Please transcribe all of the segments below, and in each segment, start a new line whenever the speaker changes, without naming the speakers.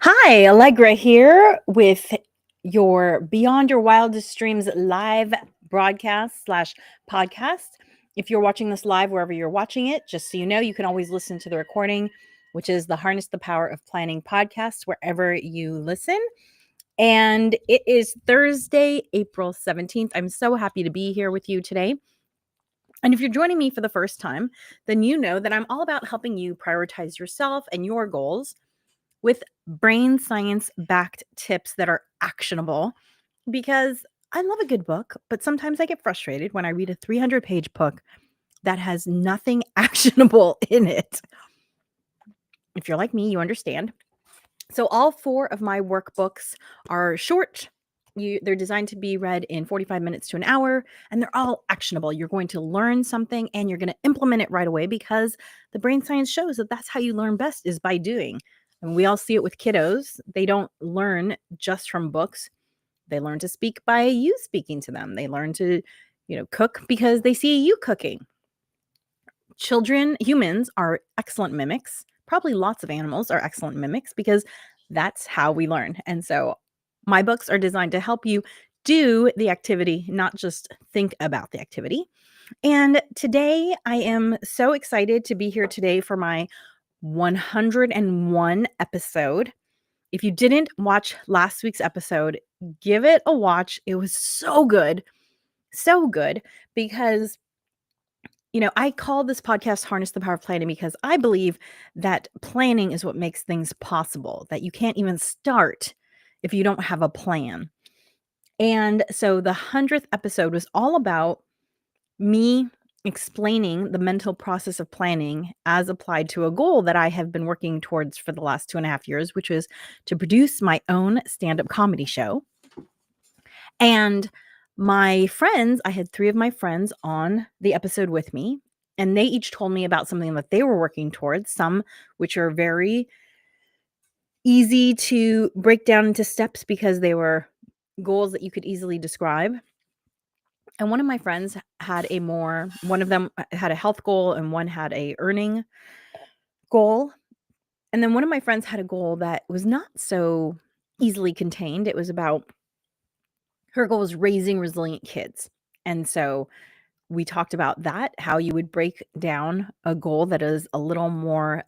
Hi, Allegra here with your Beyond Your Wildest Dreams live broadcast slash podcast. If you're watching this live, wherever you're watching it, just so you know, you can always listen to the recording, which is the Harness the Power of Planning podcast, wherever you listen. And it is Thursday, April 17th. I'm so happy to be here with you today. And if you're joining me for the first time, then you know that I'm all about helping you prioritize yourself and your goals with brain science backed tips that are actionable, because I love a good book, but sometimes I get frustrated when I read a 300-page book that has nothing actionable in it. If you're like me, you understand. So all 4 of my workbooks are short. They're designed to be read in 45 minutes to an hour, and they're all actionable. You're going to learn something and you're going to implement it right away, because the brain science shows that that's how you learn best, is by doing. And we all see it with kiddos. They don't learn just from books. They learn to speak by you speaking to them. They learn to, cook because they see you cooking. Humans are excellent mimics. Probably lots of animals are excellent mimics, because that's how we learn. And so my books are designed to help you do the activity, not just think about the activity. And today I am so excited to be here today for my 101 episode. If you didn't watch last week's episode, give it a watch. It was so good. So good, because I call this podcast Harness the Power of Planning, because I believe that planning is what makes things possible, that you can't even start if you don't have a plan. And so the 100th episode was all about me explaining the mental process of planning as applied to a goal that I have been working towards for the last 2.5 years, which was to produce my own stand-up comedy show. And my friends, I had 3 of my friends on the episode with me, and they each told me about something that they were working towards, some which are very easy to break down into steps because they were goals that you could easily describe. And one of my friends one of them had a health goal and one had a earning goal. And then one of my friends had a goal that was not so easily contained. It was about, her goal was raising resilient kids. And so we talked about that, how you would break down a goal that is a little more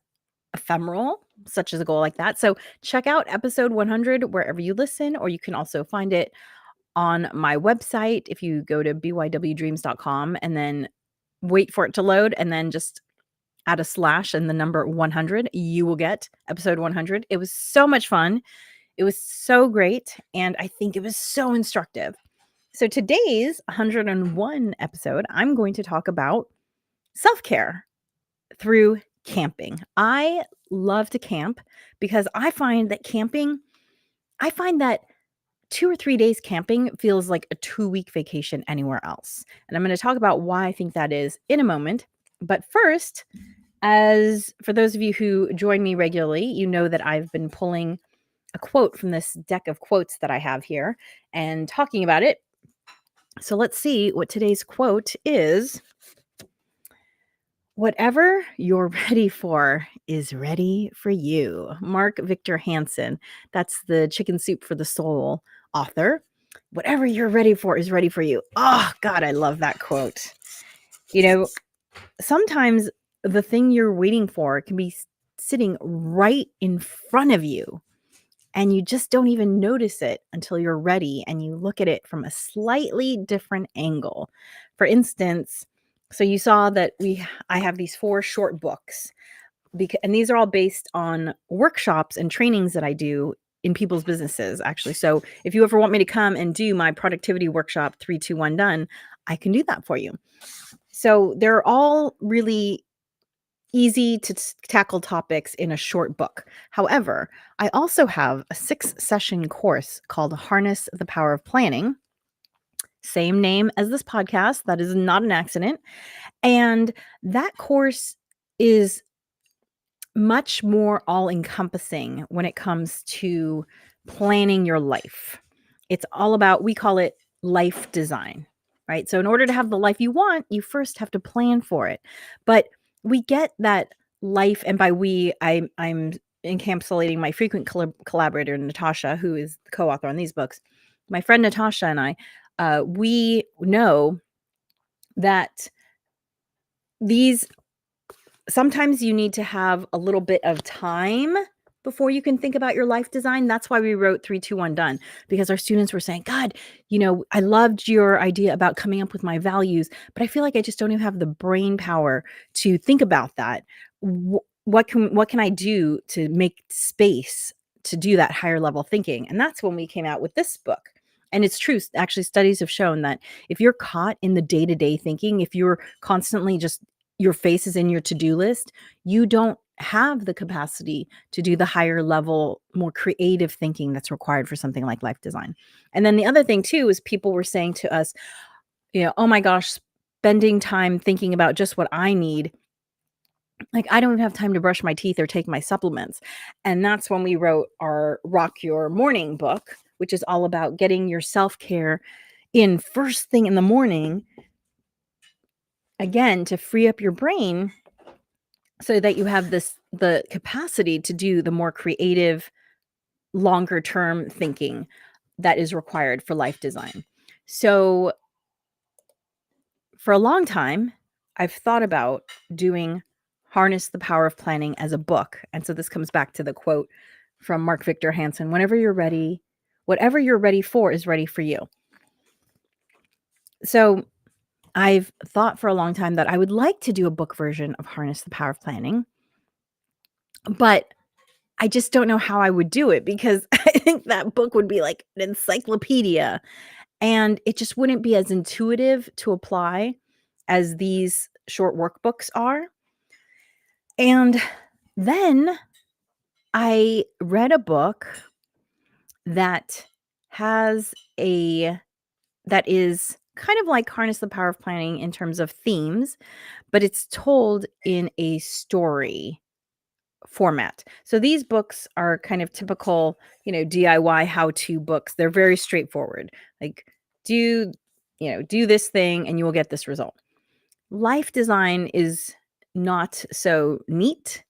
ephemeral, such as a goal like that. So check out episode 100 wherever you listen, or you can also find it on my website. If you go to bywdreams.com and then wait for it to load and then just add a slash and the number 100, you will get episode 100. It was so much fun. It was so great. And I think it was so instructive. So today's 101 episode, I'm going to talk about self-care through camping. I love to camp because I find that 2 or 3 days camping feels like a 2-week vacation anywhere else. And I'm going to talk about why I think that is in a moment. But first, as for those of you who join me regularly, you know that I've been pulling a quote from this deck of quotes that I have here and talking about it. So let's see what today's quote is. Whatever you're ready for is ready for you. Mark Victor Hansen. That's the Chicken Soup for the Soul author. Whatever you're ready for is ready for you. Oh, God, I love that quote. Sometimes the thing you're waiting for can be sitting right in front of you, and you just don't even notice it until you're ready and you look at it from a slightly different angle. For instance, so you saw that I have these 4 short books, and these are all based on workshops and trainings that I do in people's businesses, actually. So if you ever want me to come and do my productivity workshop 3, 2, 1 done, I can do that for you. So they're all really easy to tackle topics in a short book. However, I also have a 6-session course called Harness the Power of Planning. same name as this podcast. That is not an accident. And that course is much more all encompassing when it comes to planning your life. It's all about, we call it life design, right? So, in order to have the life you want, you first have to plan for it. But we get that life, and by we, I'm encapsulating my frequent collaborator, Natascha, who is the co author on these books. My friend Natascha and I, we know that these sometimes you need to have a little bit of time before you can think about your life design. That's why we wrote 3, 2, 1 done, because our students were saying, God, I loved your idea about coming up with my values, but I feel like I just don't even have the brain power to think about that. What can I do to make space to do that higher level thinking? And that's when we came out with this book. And it's true. Actually, studies have shown that if you're caught in the day-to-day thinking, if you're constantly just your face is in your to-do list, you don't have the capacity to do the higher level, more creative thinking that's required for something like life design. And then the other thing too is people were saying to us, oh my gosh, spending time thinking about just what I need. Like, I don't even have time to brush my teeth or take my supplements. And that's when we wrote our Rock Your Morning book, which is all about getting your self-care in first thing in the morning, again, to free up your brain so that you have the capacity to do the more creative, longer term thinking that is required for life design. So for a long time, I've thought about doing Harness the Power of Planning as a book. And so this comes back to the quote from Mark Victor Hansen: whenever you're ready, whatever you're ready for is ready for you. So I've thought for a long time that I would like to do a book version of Harness the Power of Planning, but I just don't know how I would do it, because I think that book would be like an encyclopedia, and it just wouldn't be as intuitive to apply as these short workbooks are. And then I read a book that has that is kind of like Harness the Power of Planning in terms of themes, but it's told in a story format. So these books are kind of typical, DIY how-to books. They're very straightforward. Like, do this thing and you will get this result. Life design is not so neat.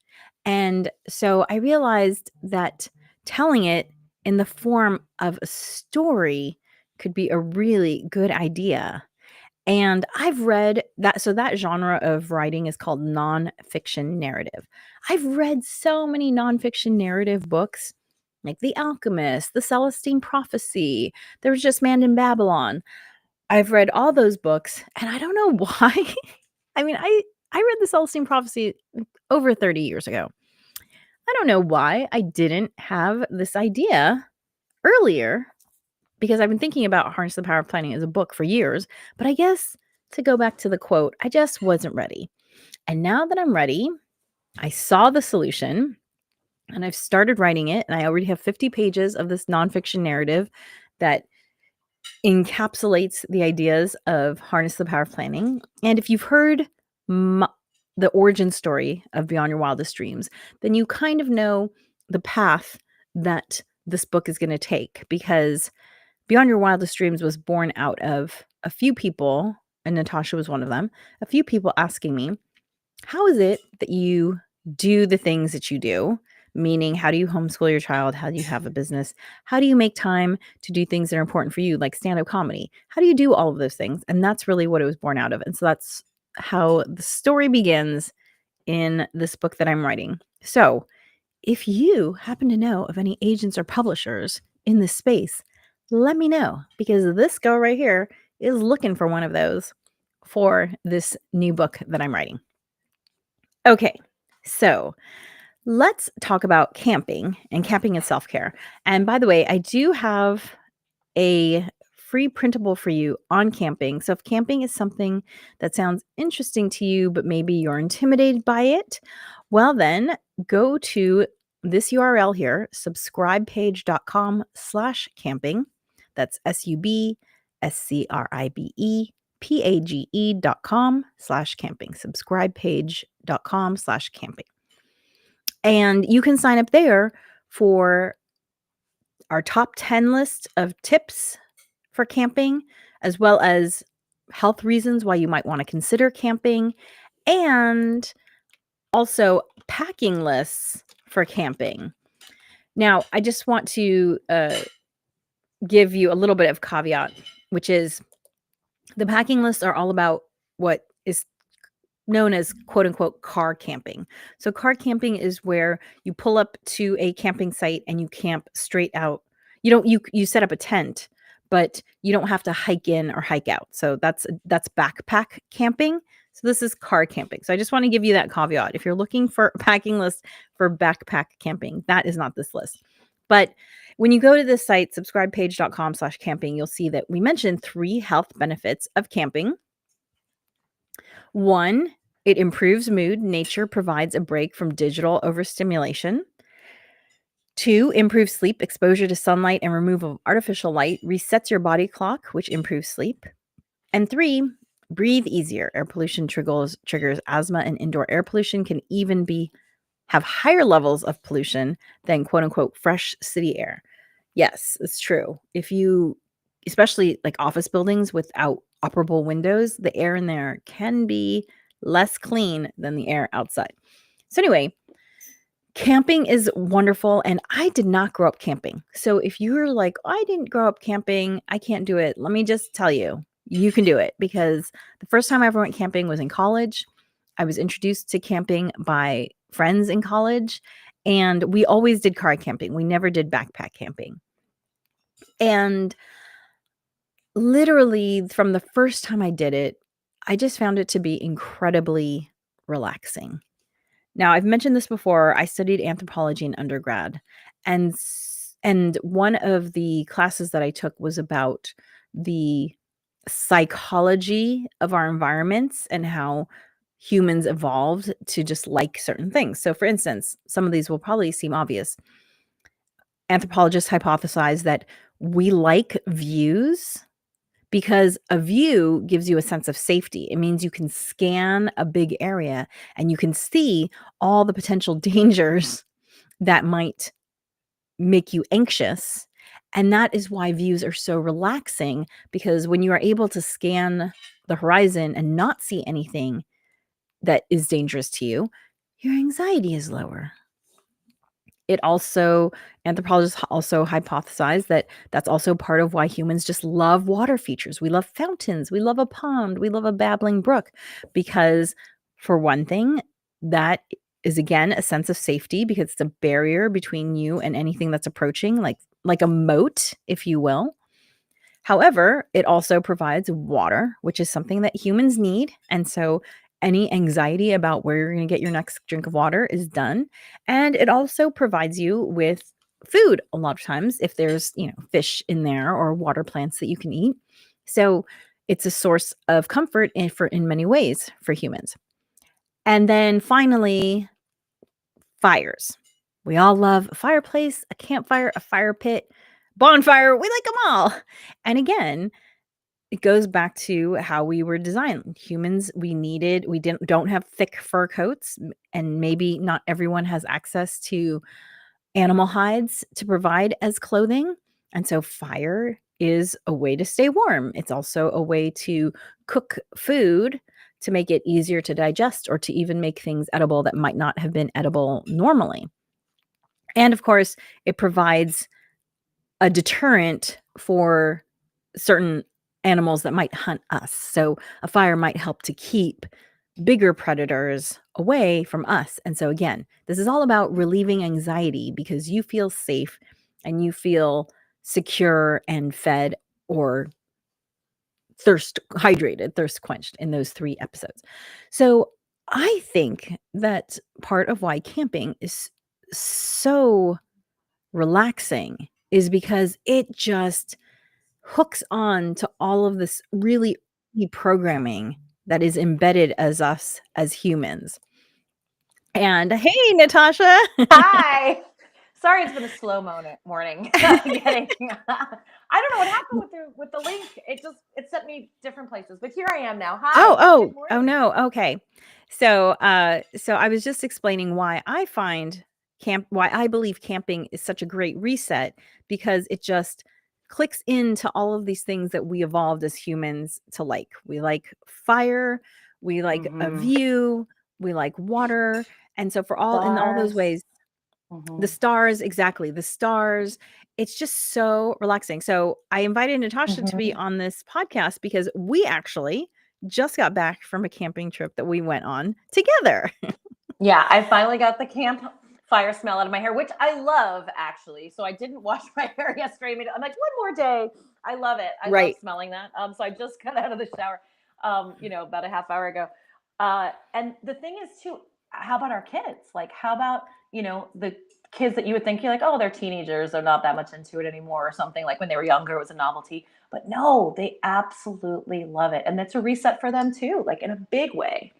And so I realized that telling it in the form of a story could be a really good idea. And I've read that, so that genre of writing is called nonfiction narrative. I've read so many nonfiction narrative books, like The Alchemist, The Celestine Prophecy, There Was Just Man in Babylon. I've read all those books, and I don't know why. I mean, I read The Celestine Prophecy over 30 years ago. I don't know why I didn't have this idea earlier, because I've been thinking about Harness the Power of Planning as a book for years, but I guess, to go back to the quote, I just wasn't ready. And now that I'm ready, I saw the solution and I've started writing it, and I already have 50 pages of this nonfiction narrative that encapsulates the ideas of Harness the Power of Planning. And if you've heard the origin story of Beyond Your Wildest Dreams, then you kind of know the path that this book is going to take, because Beyond Your Wildest Dreams was born out of a few people, and Natascha was one of them, a few people asking me, how is it that you do the things that you do? Meaning, how do you homeschool your child? How do you have a business? How do you make time to do things that are important for you, like stand-up comedy? How do you do all of those things? And that's really what it was born out of. And so that's how the story begins in this book that I'm writing. So if you happen to know of any agents or publishers in this space, let me know, because this girl right here is looking for one of those for this new book that I'm writing. Okay, so let's talk about camping and camping and self-care. And by the way, I do have a free printable for you on camping. So if camping is something that sounds interesting to you, but maybe you're intimidated by it, well then go to this URL here, subscribepage.com/camping. That's SCRIBEPAGE.com/camping, subscribepage.com/camping. And you can sign up there for our top 10 list of tips for camping, as well as health reasons why you might want to consider camping, and also packing lists for camping. Now, I just want to give you a little bit of caveat, which is the packing lists are all about what is known as quote unquote car camping. So car camping is where you pull up to a camping site and you camp straight out. You set up a tent, but you don't have to hike in or hike out. So that's backpack camping. So this is car camping. So I just want to give you that caveat. If you're looking for a packing list for backpack camping, that is not this list. But when you go to this site, subscribepage.com/camping, you'll see that we mentioned 3 health benefits of camping. 1, it improves mood. Nature provides a break from digital overstimulation. 2, improves sleep. Exposure to sunlight and removal of artificial light resets your body clock, which improves sleep. And 3, breathe easier. Air pollution triggers asthma, and indoor air pollution can even have higher levels of pollution than quote unquote fresh city air. Yes, it's true. Especially like office buildings without operable windows, the air in there can be less clean than the air outside. So anyway, camping is wonderful, and I did not grow up camping. So if you're like, I didn't grow up camping, I can't do it. Let me just tell you, you can do it, because the first time I ever went camping was in college. I was introduced to camping by friends in college, and we always did car camping. We never did backpack camping. And literally from the first time I did it, I just found it to be incredibly relaxing. Now, I've mentioned this before. I studied anthropology in undergrad, and one of the classes that I took was about the psychology of our environments and how humans evolved to just like certain things. So, for instance, some of these will probably seem obvious. Anthropologists hypothesize that we like views because a view gives you a sense of safety. It means you can scan a big area and you can see all the potential dangers that might make you anxious. And that is why views are so relaxing, because when you are able to scan the horizon and not see anything that is dangerous to you, your anxiety is lower. Anthropologists also hypothesize that that's also part of why humans just love water features. We love fountains, we love a pond, we love a babbling brook, because for one thing, that is again a sense of safety, because it's a barrier between you and anything that's approaching, like a moat, if you will. However, it also provides water, which is something that humans need. And so any anxiety about where you're going to get your next drink of water is done. And it also provides you with food a lot of times, if there's, fish in there or water plants that you can eat. So it's a source of comfort in many ways for humans. And then finally, fires. We all love a fireplace, a campfire, a fire pit, bonfire. We like them all. And again, it goes back to how we were designed. Humans, don't have thick fur coats, and maybe not everyone has access to animal hides to provide as clothing. And so fire is a way to stay warm. It's also a way to cook food to make it easier to digest, or to even make things edible that might not have been edible normally. And of course, it provides a deterrent for certain animals that might hunt us. So a fire might help to keep bigger predators away from us. And so again, this is all about relieving anxiety, because you feel safe and you feel secure and fed, or thirst quenched in those 3 episodes. So I think that part of why camping is so relaxing is because it just hooks on to all of this really early programming that is embedded as us as humans. And hey, Natasha.
Hi. Sorry, it's been a slow morning. Getting, I don't know what happened with the link. It sent me different places, but here I am now. Hi, good
Oh
morning.
no. Okay. So I was just explaining why why I believe camping is such a great reset because it just clicks into all of these things that we evolved as humans to like. We like fire, we like a
Mm-hmm.
view, we like water, and so in all those
Stars.
ways, the
Mm-hmm.
stars, exactly, the stars, it's just so relaxing. So, I invited Natasha to be
Mm-hmm.
on this podcast because we actually just got back from a camping trip that we went on together.
Yeah, I finally got the campfire smell out of my hair, which I love actually. So I didn't wash my hair yesterday. I'm like, one more day. I love it. I love
Right.
smelling that. So I just got out of the shower, about a half hour ago. And the thing is too, how about our kids? Like, how about, the kids that you would think you're like, oh, they're teenagers. They're not that much into it anymore or something. Like when they were younger, it was a novelty. But no, they absolutely love it. And that's a reset for them too, like in a big way.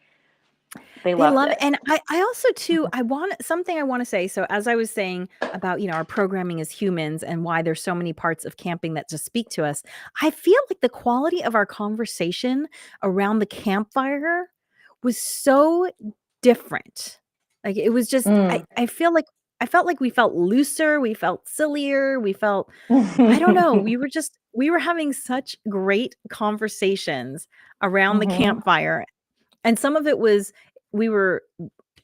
They
They
loved
love it,
it.
and I also too I wanna say, so as I was saying about, our programming as humans and why there's so many parts of camping that just speak to us, I feel like the quality of our conversation around the campfire was so different. Like, it was just
Mm.
I felt like we felt looser, we felt sillier, we felt I don't know, we were having such great conversations around the
Mhm.
campfire, and some of it was we were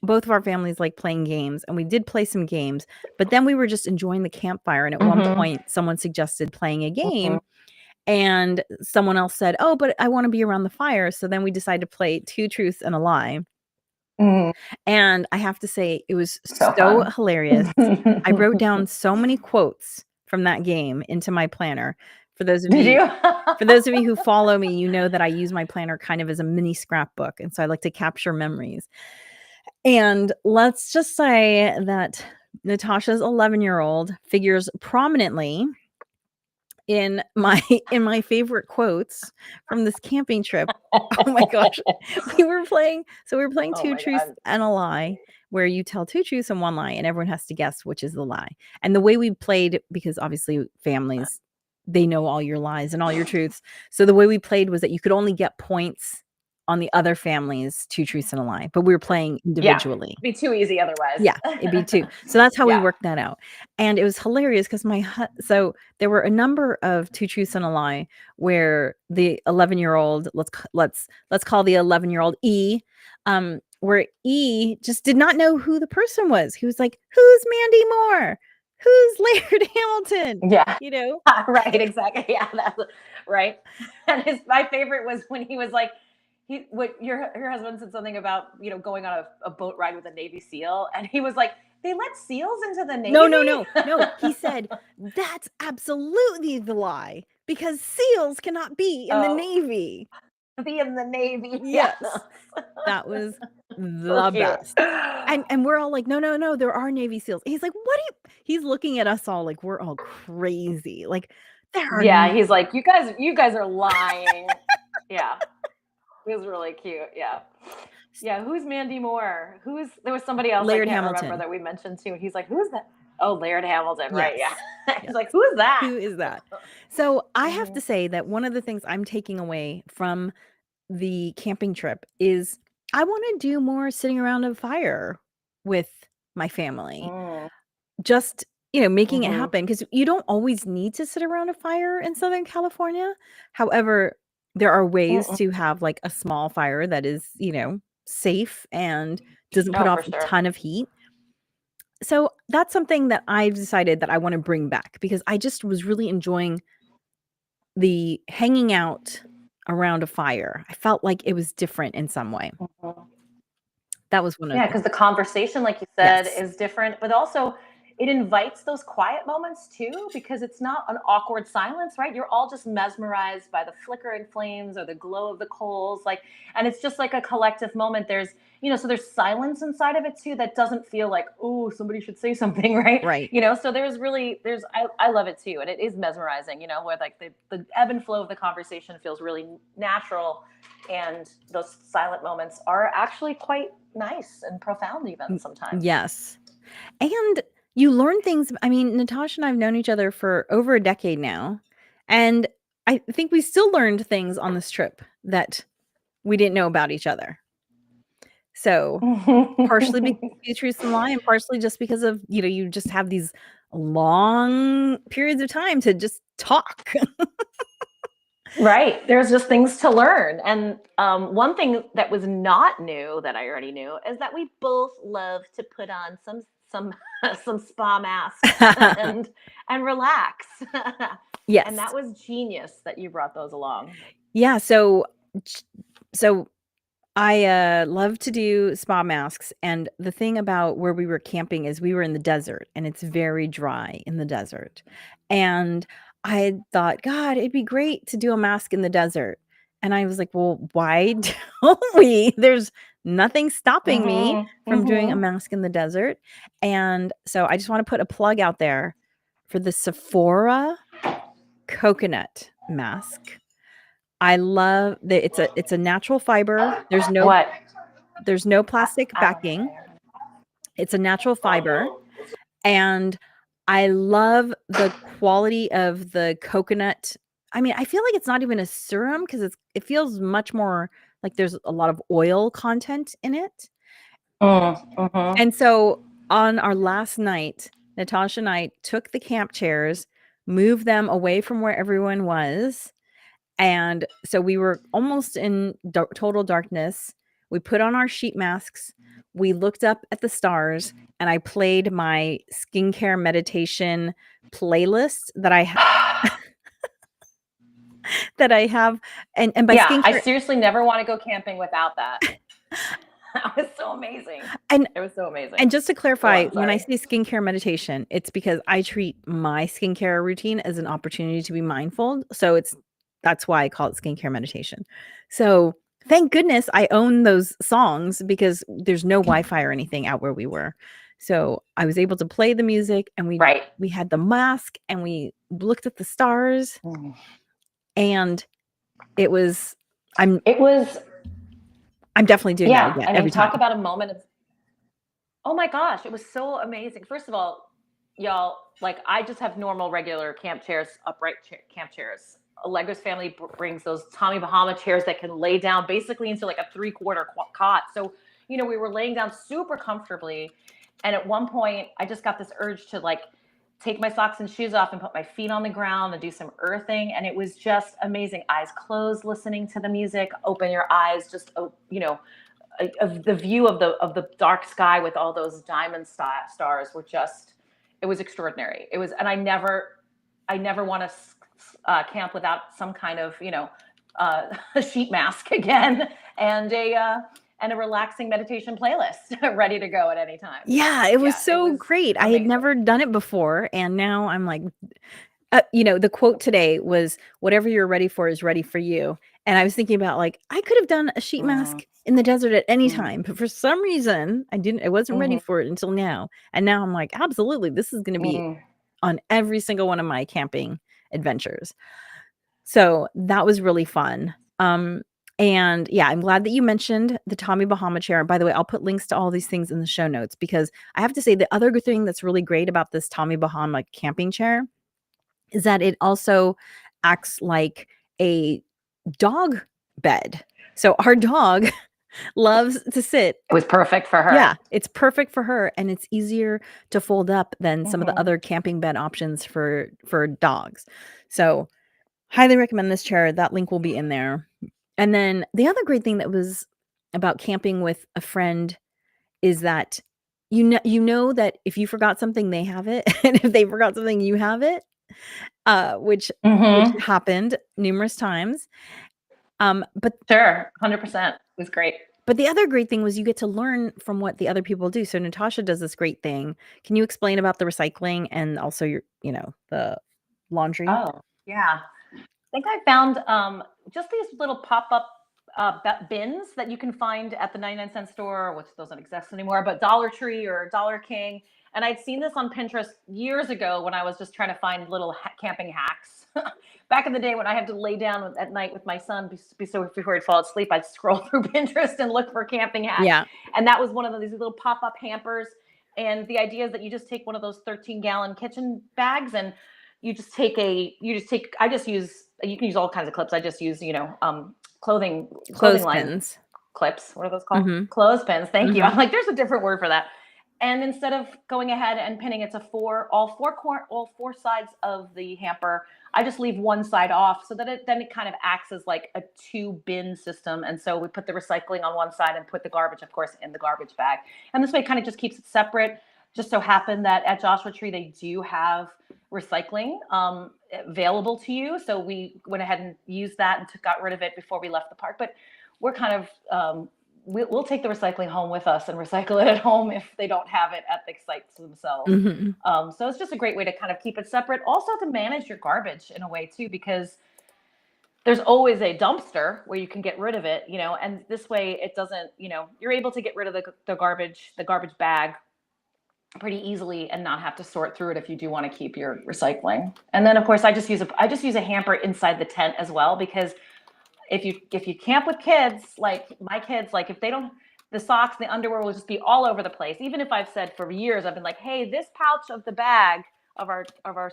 both of our families like playing games, and we did play some games, but then we were just enjoying the campfire, and at one
Mhm.
point, someone suggested playing a
Mhm.
game, and someone else said, "Oh, but I wanna be around the fire," so then we decided to play 2 truths and a lie,
Mhm.
and I have to say it was
So
so
fun.
hilarious. I wrote down so many quotes from that game into my planner. For those of
Did
you
you?
who follow me, you know that I use my planner kind of as a mini scrapbook, and so I like to capture memories. And let's just say that Natasha's 11-year-old figures prominently in my in my favorite quotes from this camping trip. Oh my gosh. We were playing
Oh
2
my
truths
god.
and a lie, where you tell 2 truths and 1 lie, and everyone has to guess which is the lie. And the way we played, because obviously families, they know all your lies and all your truths. So the way we played was that you could only get points on the other family's 2 truths and a lie, but we were playing
Yeah.
individually.
Be too easy otherwise.
Yeah, it'd be 2. So that's how we
Yeah.
worked that out, and it was hilarious 'cause so there were a number of 2 truths and a lie where the 11-year-old, let's call the 11-year-old E, where E just did not know who the person was. He was like, "Who's Mandy Moore? Who's Laird Hamilton?"
Yeah.
You know?
Right, exactly. Yeah, that's right. And my favorite was when he was like, your husband said something about going on a boat ride with a Navy SEAL, and he was like, they let seals into the
No,
Navy.
no, no, no, he said, "That's absolutely the lie, because SEALs cannot be in the
Oh,
Navy."
be in the Navy. Yeah,
Yes. That was
so
the
cute.
best. And we're all like, "No, no, no, there are Navy SEALs." He's like, "What do you" he's looking at us all like we're all crazy, like, "There are
Yeah,
n"
he's like, you guys are lying. Yeah, it was really cute. Yeah. Yeah, who's Mandy Moore? There was somebody else I
Laird
can't remember
Hamilton.
that we mentioned too. He's like, who's that? Oh, Laird Hamilton, right? Yeah.
Yes.
He's
Yes.
like, who's that?
Who is that? So, I have
Hmm.
to say that one of the things I'm taking away from the camping trip is I wanna do more sitting around a fire with my family.
Mm,
Just, making it
hmm.
happen because you don't always need to sit around a fire in Southern California. However, there are ways
Mm-mm.
to have, like, a small fire that is, safe and doesn't put
Oh, for
off a
sure.
ton of heat. So, that's something that I've decided that I wanna bring back because I just was really enjoying the hanging out around a fire. I felt like it was different in some way.
Mhm.
That was one of
Yeah,
the
because the conversation, like you said,
Yes.
is different, but also it invites those quiet moments too, because it's not an awkward silence, right? You're all just mesmerized by the flickering flames or the glow of the coals, like, and it's just like a collective moment. So there's silence inside of it too that doesn't feel like, oh, somebody should say something, right?
Right.
So I love it too, and it is mesmerizing, where like the ebb and flow of the conversation feels really natural, and those silent moments are actually quite nice and profound even
Mm,
sometimes.
yes. And You learn things. I mean, Natasha and I have known each other for over a decade now, and I think we still learned things on this trip that we didn't know about each other. So, partially because of the truth and lie, and partially just because of, you just have these long periods of time to just talk.
Right. There's just things to learn. And one thing that was not new that I already knew is that we both love to put on some some spa masks and relax. And that
Yes.
was genius that you brought those along.
Yeah, so I, love to do spa masks, and the thing about where we were camping is we were in the desert, and it's very dry in the desert, and I had thought, "God, it'd be great to do a mask in the desert," and I was like, "Well, why don't we? There's nothing stopping me
Mhm.
from doing a
Mhm.
mask in the desert," and so I just wanna put a plug out there for the Sephora coconut mask. I love that it's a natural fiber.
What?
There's no plastic
I don't
backing. It's a natural fiber, and I love the quality of the coconut. I mean, I feel like it's not even a serum because it feels much more like there's a lot of oil content in it.
Mhm.
And so on our last night, Natasha and I took the camp chairs, moved them away from where everyone was, and so we were almost in total darkness. We put on our sheet masks. We looked up at the stars, and I played my skincare meditation playlist that I have. And by
Yeah, I
skincare,
seriously never want to go camping without that. That was so amazing.
and
It was so amazing.
And just to
Go
clarify,
on,
when I
sorry.
say skincare meditation, it's because I treat my skincare routine as an opportunity to be mindful. So that's why I call it skincare meditation. So thank goodness I own those songs because there's no Wi-Fi or anything out where we were. So I was able to play the music, and we
Right.
we had the mask, and we looked at the stars,
Mhm.
and it was I'm
It was,
I'm definitely doing that
yeah.
again
I mean,
every
talk
time.
about a moment of, oh my gosh, it was so amazing. First of all, y'all, like I just have normal, regular camp chairs, upright camp chairs. Allegra's family brings those Tommy Bahama chairs that can lay down basically into like a three-quarter cot. So, we were laying down super comfortably. And at one point, I just got this urge to like take my socks and shoes off and put my feet on the ground and do some earthing. And it was just amazing. Eyes closed, listening to the music, open your eyes, just, of the view of the dark sky with all those diamond stars were just, it was extraordinary. It was, and I never want to camp without some kind of a sheet mask again, and a relaxing meditation playlist ready to go at any time.
Yeah, it was
Yeah, it
so
was
great. I had
amazing.
never done it before, and now I'm like, the quote today was, "Whatever you're ready for is ready for you." And I was thinking about, like, I could have done a sheet
Mm-hmm.
mask in the desert at any
Mm-hmm.
time, but for some reason, I wasn't ready for it until now. And now I'm like, absolutely, this is gonna be
Mm-hmm.
on every single one of my camping adventures. So, that was really fun. And yeah, I'm glad that you mentioned the Tommy Bahama chair. By the way, I'll put links to all these things in the show notes because I have to say the other good thing that's really great about this Tommy Bahama camping chair is that it also acts like a dog bed. So our dog loves to sit.
It was perfect for her.
Yeah, it's perfect for her, and it's easier to fold up than some of the
Mm-hmm.
other camping bed options for dogs. So, highly recommend this chair. That link will be in there. And then the other great thing that was about camping with a friend is that you know that if you forgot something, they have it, and if they forgot something, you have it, which
Mm-hmm.
happened numerous times. But
Sure, 100%. It was great.
the other great thing was you get to learn from what the other people do. So Natasha does this great thing. Can you explain about the recycling and also the laundry?
Oh, yeah. I think I found just these little pop-up bins that you can find at the 99-cent store, which doesn't exist anymore, but Dollar Tree or Dollar King. And I'd seen this on Pinterest years ago when I was just trying to find little camping hacks. Back in the day when I had to lay down at night with my son so before he'd fall asleep, I'd scroll through Pinterest and look for camping hacks.
Yeah.
And that was one of these little pop-up hampers. And the idea is that you just take one of those 13-gallon kitchen bags, and you just take I just use, you can use all kinds of clips. I just use, clothing line
Clothespins.
clips. What are those called?
Mm-hmm.
Clothespins. Thank you.
Mm-hmm.
I'm like, there's a different word for that. And instead of going ahead and pinning it to all four sides of the hamper, I just leave one side off, so that it kind of acts as like a two bin system. And so we put the recycling on one side and put the garbage, of course, in the garbage bag. And this way it kind of just keeps it separate. Just so happened that at Joshua Tree they do have recycling available to you, so we went ahead and used that and got rid of it before we left the park. But we're kind of we'll take the recycling home with us and recycle it at home if they don't have it at the sites themselves.
Mm-hmm.
So it's just a great way to kind of keep it separate. Also to manage your garbage in a way too, because there's always a dumpster where you can get rid of it, and this way it doesn't, you're able to get rid of the garbage bag pretty easily and not have to sort through it if you do want to keep your recycling. And then of course I just use a hamper inside the tent as well, because if you camp with kids, like my kids, like if they don't, the socks, the underwear will just be all over the place. Even if I've said for years, I've been like, hey, this pouch of the bag of our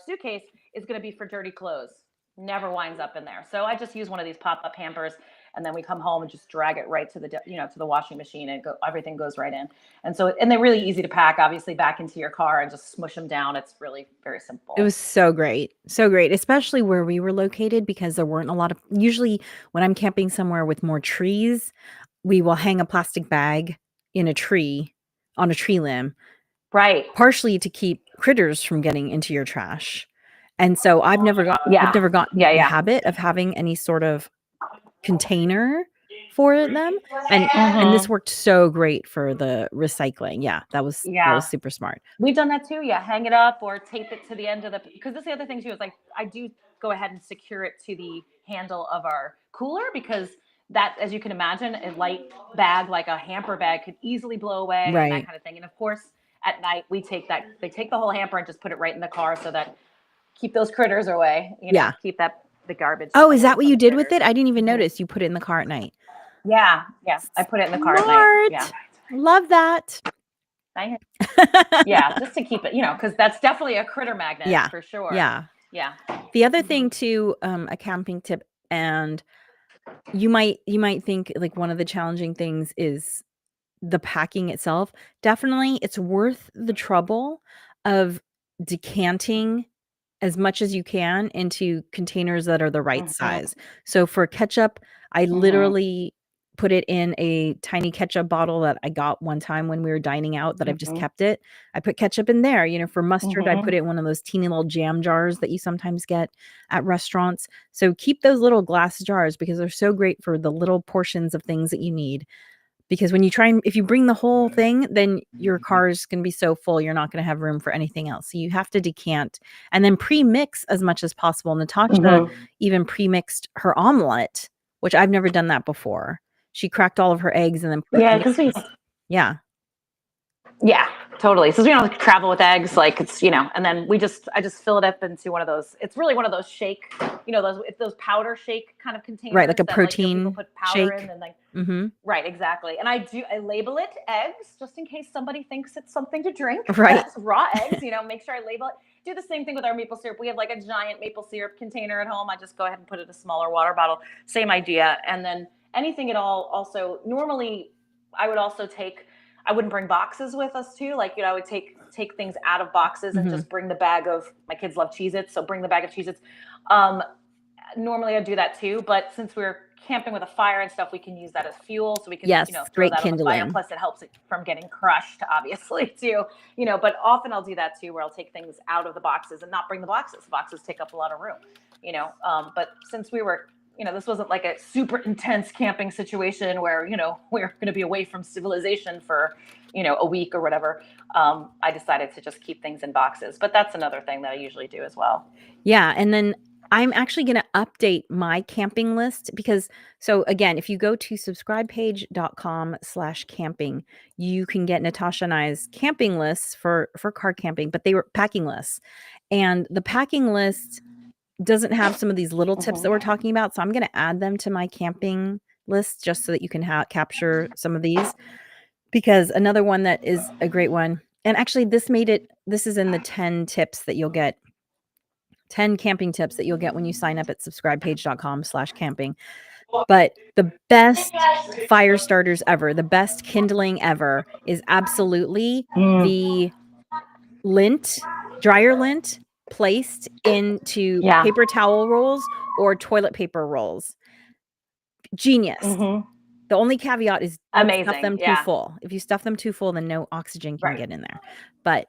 suitcase is going to be for dirty clothes. Never winds up in there. So I just use one of these pop-up hampers, and then we come home and just drag it right to the washing machine, and everything goes right in. And so, and they're really easy to pack, obviously, back into your car and just smush them down. It's really very simple.
It was so great. So great, especially where we were located, because there weren't a lot of, usually when I'm camping somewhere with more trees, we will hang a plastic bag in a tree on a tree limb,
Right.
partially to keep critters from getting into your trash. And so I've never gotten
Yeah.
the habit of having any sort of container for them. And this worked so great for the recycling. Yeah, that was super smart.
We've done that too. Yeah, hang it up or tape it to the end of because that's the other thing too, is like I do go ahead and secure it to the handle of our cooler, because that, as you can imagine, a light bag like a hamper bag could easily blow away and that kind of thing. And of course, at night they take the whole hamper and just put it right in the car, so that keep those critters away. Keep the garbage.
Oh, is that what you did with it? I didn't even notice you put it in the car at night.
Yeah. I put it in the car at night. Yeah.
Love that.
Yeah, just to keep it, because that's definitely a critter magnet for sure.
Yeah.
Yeah.
The other thing too, a camping tip, and you might think like one of the challenging things is the packing itself. Definitely, it's worth the trouble of decanting as much as you can into containers that are the right size. So for ketchup, I literally put it in a tiny ketchup bottle that I got one time when we were dining out, that I've just kept it. I put ketchup in there. For mustard, I put it in one of those teeny little jam jars that you sometimes get at restaurants. So keep those little glass jars, because they're so great for the little portions of things that you need. Because when you if you bring the whole thing, then your car is going to be so full, you're not going to have room for anything else. So you have to decant and then pre-mix as much as possible. Natascha even pre-mixed her omelet, which I've never done that before. She cracked all of her eggs and then put
Yeah, totally. Since we don't travel with eggs, like it's, and then I just fill it up into one of those. It's really one of those shake, those powder shake kind of containers.
Right, like a protein
people put powder
shake.
in, and right, exactly. And I label it eggs just in case somebody thinks it's something to drink.
Right.
Raw eggs, make sure I label it. Do the same thing with our maple syrup. We have like a giant maple syrup container at home. I just go ahead and put it in a smaller water bottle. Same idea. And then anything at all, also normally I would also I wouldn't bring boxes with us too. Like, I would take things out of boxes and just bring the bag of, my kids love Cheez-Its, so bring the bag of Cheez-Its. Normally I'd do that too, but since we're camping with a fire and stuff, we can use that as fuel. So we can, throw
great
that
kindling.
on the fire. Plus it helps it from getting crushed, obviously too, but often I'll do that too, where I'll take things out of the boxes and not bring the boxes. The boxes take up a lot of room, but since we were, this wasn't like a super intense camping situation where, we're going to be away from civilization for, a week or whatever. I decided to just keep things in boxes, but that's another thing that I usually do as well.
Yeah. And then I'm actually going to update my camping list, because so again, if you go to subscribepage.com/camping, you can get Natascha and I's camping lists for car camping, but they were packing lists. And the packing list doesn't have some of these little tips that we're talking about. So I'm going to add them to my camping list just so that you can capture some of these. Because another one that is a great one And actually this is in the 10 tips that you'll get, 10 camping tips that you'll get when you sign up at subscribepage.com/camping. But the best fire starters ever, the best kindling ever is absolutely the lint, dryer lint placed into
Yeah.
paper towel rolls or toilet paper rolls. Genius. The only caveat is don't stuff
Amazing.
them too
Yeah.
full. If you stuff them too full, then no oxygen can
Right.
get in there. But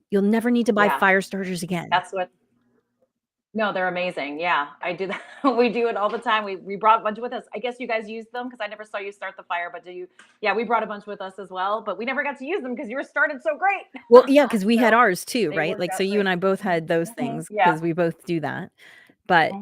you'll never need to buy
Yeah.
fire starters again.
That's what. No, they're amazing. Yeah, I do that. We do it all the time. We brought a bunch with us. I guess you guys used them because I never saw you start the fire. But do you? Yeah, we brought a bunch with us as well, but we never got to use them because you were started so great.
Well, yeah, because we had
So
ours too,
they
right?
worked
Like, so
out
you and
great.
I both had those things
Yeah.
because we both do that. But,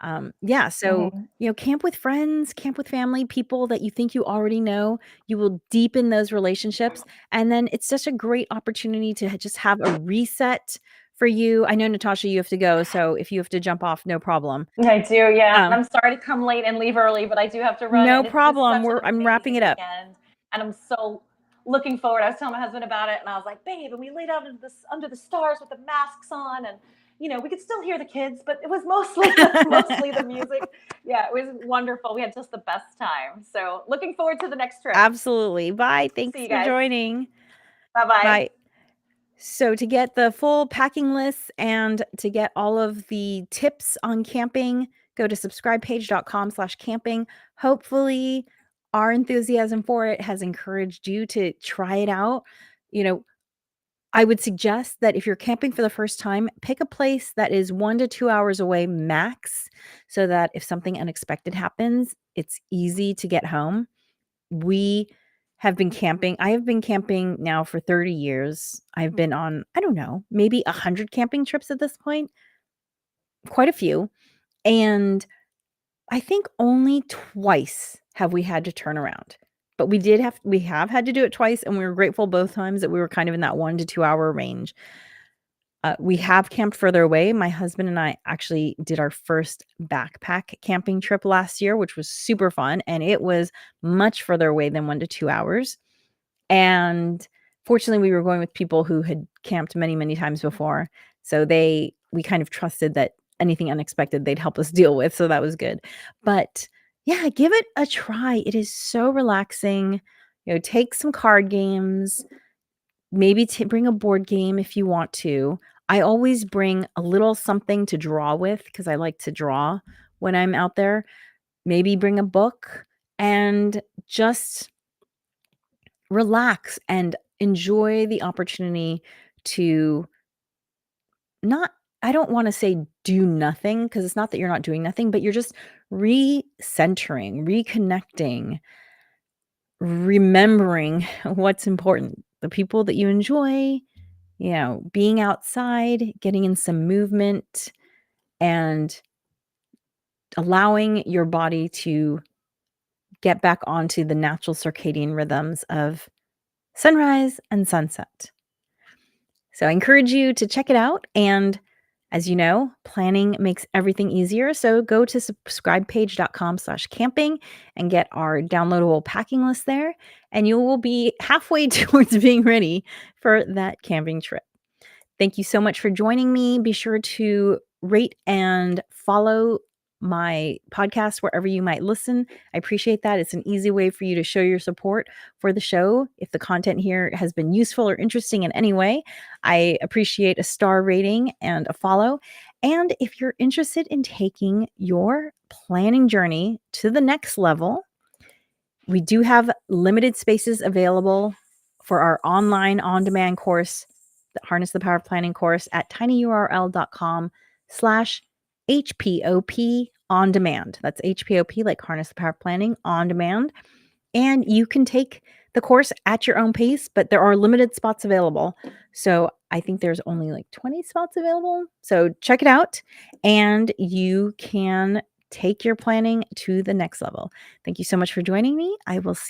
Hmm.
yeah, so,
Hmm.
camp with friends, camp with family, people that you think you already know. You will deepen those relationships, and then it's such a great opportunity to just have a reset for you. I know, Natasha, you have to go, so if you have to jump off, no problem.
I do. Yeah, and
Um,
I'm sorry to come late and leave early, but I do have to run.
no
And it was
problem.
such an
I'm wrapping
amazing
it up.
weekend, and I'm so looking forward. I was telling my husband about it, and I was like, "Babe," and we laid out under the stars with the masks on, and we could still hear the kids, but it was mostly mostly the music. Yeah, it was wonderful. We had just the best time. So looking forward to the next trip.
Absolutely. Bye.
See
Thanks
you
for
guys.
joining.
Bye bye.
Bye. So to get the full packing list and to get all of the tips on camping, go to subscribepage.com/camping. Hopefully our enthusiasm for it has encouraged you to try it out. You know, I would suggest that if you're camping for the first time, pick a place that is 1 to 2 hours away max so that if something unexpected happens, it's easy to get home. We have been camping. I have been camping now for 30 years. I've been on, I don't know, maybe 100 camping trips at this point, quite a few. And I think only twice have we had to turn around. But we have had to do it twice, and we were grateful both times that we were kind of in that 1 to 2 hour range. We have camped further away. My husband and I actually did our first backpack camping trip last year, which was super fun, and it was much further away than 1 to 2 hours. And fortunately, we were going with people who had camped many, many times before. So we kind of trusted that anything unexpected they'd help us deal with. So that was good. But yeah, give it a try. It is so relaxing. Take some card games, maybe bring a board game if you want to. I always bring a little something to draw with because I like to draw when I'm out there. Maybe bring a book and just relax and enjoy the opportunity to not I don't wanna say do nothing because it's not that you're not doing nothing, but you're just recentering, reconnecting, remembering what's important, the people that you enjoy, being outside, getting in some movement, and allowing your body to get back onto the natural circadian rhythms of sunrise and sunset. So I encourage you to check it out. And as you know, planning makes everything easier. So go to subscribepage.com/camping and get our downloadable packing list there. And you will be halfway towards being ready for that camping trip. Thank you so much for joining me. Be sure to rate and follow my podcast wherever you might listen. I appreciate that. It's an easy way for you to show your support for the show. If the content here has been useful or interesting in any way, I appreciate a star rating and a follow. And if you're interested in taking your planning journey to the next level, we do have limited spaces available for our online on-demand course, the Harness the Power of Planning course at tinyurl.com/HPOP on demand. That's HPOP, like Harness the Power of Planning on demand. And you can take the course at your own pace, but there are limited spots available. So I think there's only like 20 spots available. So check it out and you can take your planning to the next level. Thank you so much for joining me. I will see